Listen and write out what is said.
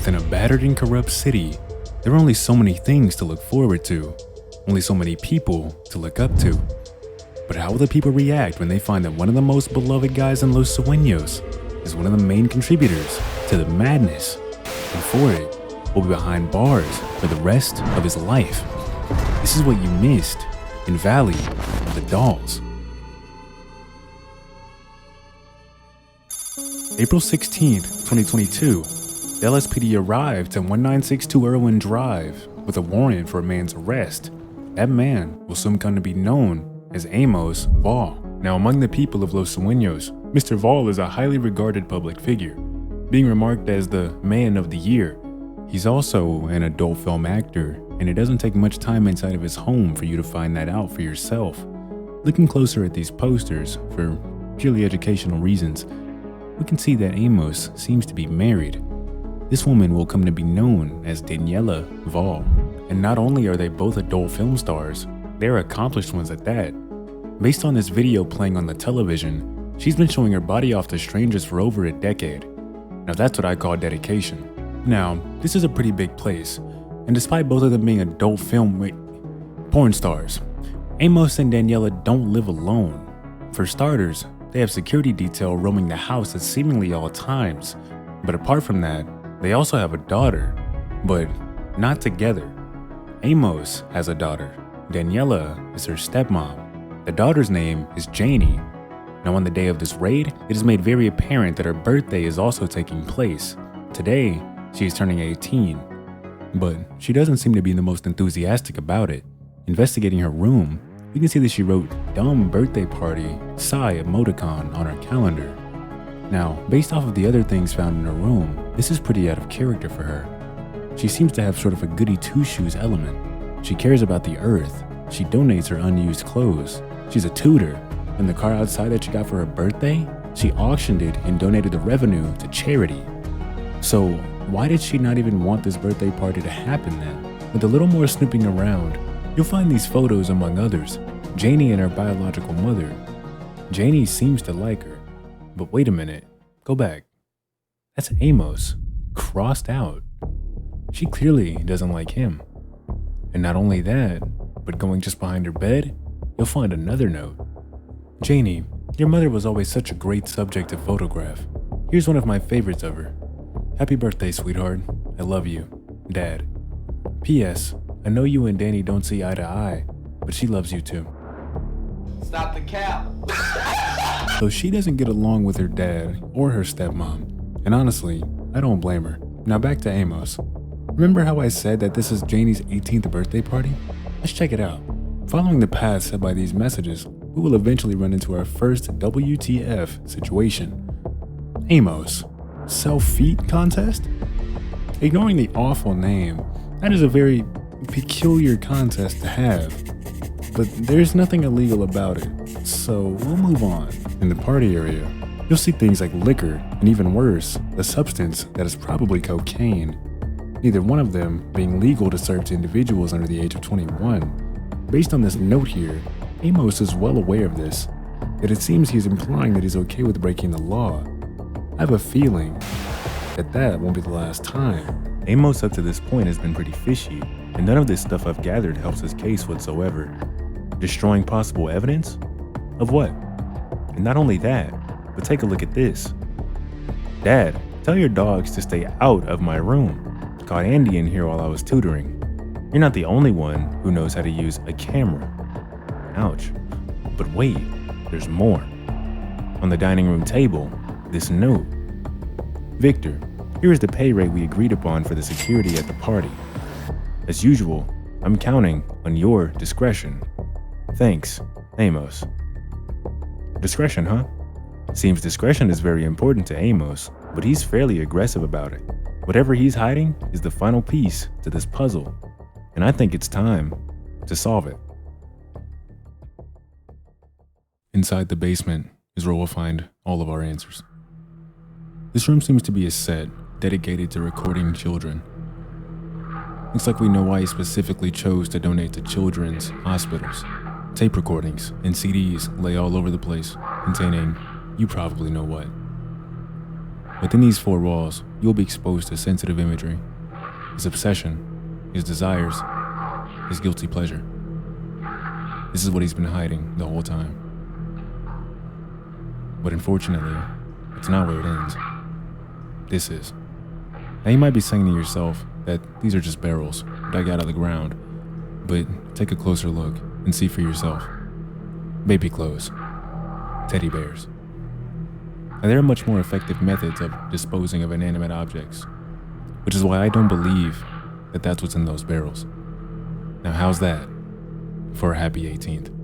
Within a battered and corrupt city, there are only so many things to look forward to, only so many people to look up to. But how will the people react when they find that one of the most beloved guys in Los Sueños is one of the main contributors to the madness, and for it, will be behind bars for the rest of his life? This is what you missed in Valley of the Dolls. April 16th, 2022, the LSPD arrived at 1962 Irwin Drive with a warrant for a man's arrest. That man will soon come to be known as Amos Vall. Now, among the people of Los Sueños, Mr. Vall is a highly regarded public figure, being remarked as the Man of the Year. He's also an adult film actor, and it doesn't take much time inside of his home for you to find that out for yourself. Looking closer at these posters, for purely educational reasons, we can see that Amos seems to be married. This woman will come to be known as Daniela Vall. And not only are they both adult film stars, they're accomplished ones at that. Based on this video playing on the television, she's been showing her body off to strangers for over a decade. Now that's what I call dedication. Now, this is a pretty big place, and despite both of them being adult film porn stars, Amos and Daniela don't live alone. For starters, they have security detail roaming the house at seemingly all times. But apart from that, they also have a daughter, but not together. Amos has a daughter. Daniela is her stepmom. The daughter's name is Janie. Now on the day of this raid, it is made very apparent that her birthday is also taking place. Today, she is turning 18. But she doesn't seem to be the most enthusiastic about it. Investigating her room, we can see that she wrote "dumb birthday party" sigh emoticon on her calendar. Now, based off of the other things found in her room, this is pretty out of character for her. She seems to have sort of a goody two-shoes element. She cares about the earth. She donates her unused clothes. She's a tutor, and the car outside that she got for her birthday, she auctioned it and donated the revenue to charity. So why did she not even want this birthday party to happen then? With a little more snooping around, you'll find these photos among others. Janie and her biological mother. Janie seems to like her. But wait a minute, go back. That's Amos, crossed out. She clearly doesn't like him. And not only that, but going just behind her bed, you'll find another note. Janie, your mother was always such a great subject to photograph. Here's one of my favorites of her. Happy birthday, sweetheart. I love you. Dad. P.S. I know you and Danny don't see eye to eye, but she loves you too. Stop the cap. So she doesn't get along with her dad or her stepmom. And honestly, I don't blame her. Now back to Amos. Remember how I said that this is Janie's 18th birthday party? Let's check it out. Following the path set by these messages, we will eventually run into our first WTF situation. Amos. Self-feed contest? Ignoring the awful name, that is a very peculiar contest to have. But there's nothing illegal about it, so we'll move on. In the party area, you'll see things like liquor, and even worse, a substance that is probably cocaine. Neither one of them being legal to serve to individuals under the age of 21. Based on this note here, Amos is well aware of this, yet it seems he's implying that he's okay with breaking the law. I have a feeling that won't be the last time. Amos up to this point has been pretty fishy, and none of this stuff I've gathered helps his case whatsoever. Destroying possible evidence? Of what? And not only that, but take a look at this. Dad, tell your dogs to stay out of my room. Caught Andy in here while I was tutoring. You're not the only one who knows how to use a camera. Ouch. But wait, there's more. On the dining room table, this note. Victor, here is the pay rate we agreed upon for the security at the party. As usual, I'm counting on your discretion. Thanks, Amos. Discretion, huh? Seems discretion is very important to Amos, but he's fairly aggressive about it. Whatever he's hiding is the final piece to this puzzle, and I think it's time to solve it. Inside the basement is where we'll find all of our answers. This room seems to be a set dedicated to recording children. Looks like we know why he specifically chose to donate to children's hospitals. Tape recordings and CDs lay all over the place, containing you probably know what. Within these four walls, you'll be exposed to sensitive imagery, his obsession, his desires, his guilty pleasure. This is what he's been hiding the whole time. But unfortunately, it's not where it ends. This is. Now you might be saying to yourself that these are just barrels dug out of the ground, but take a closer look and see for yourself. Baby clothes, teddy bears. Now there are much more effective methods of disposing of inanimate objects, which is why I don't believe that that's what's in those barrels. Now how's that for a happy 18th?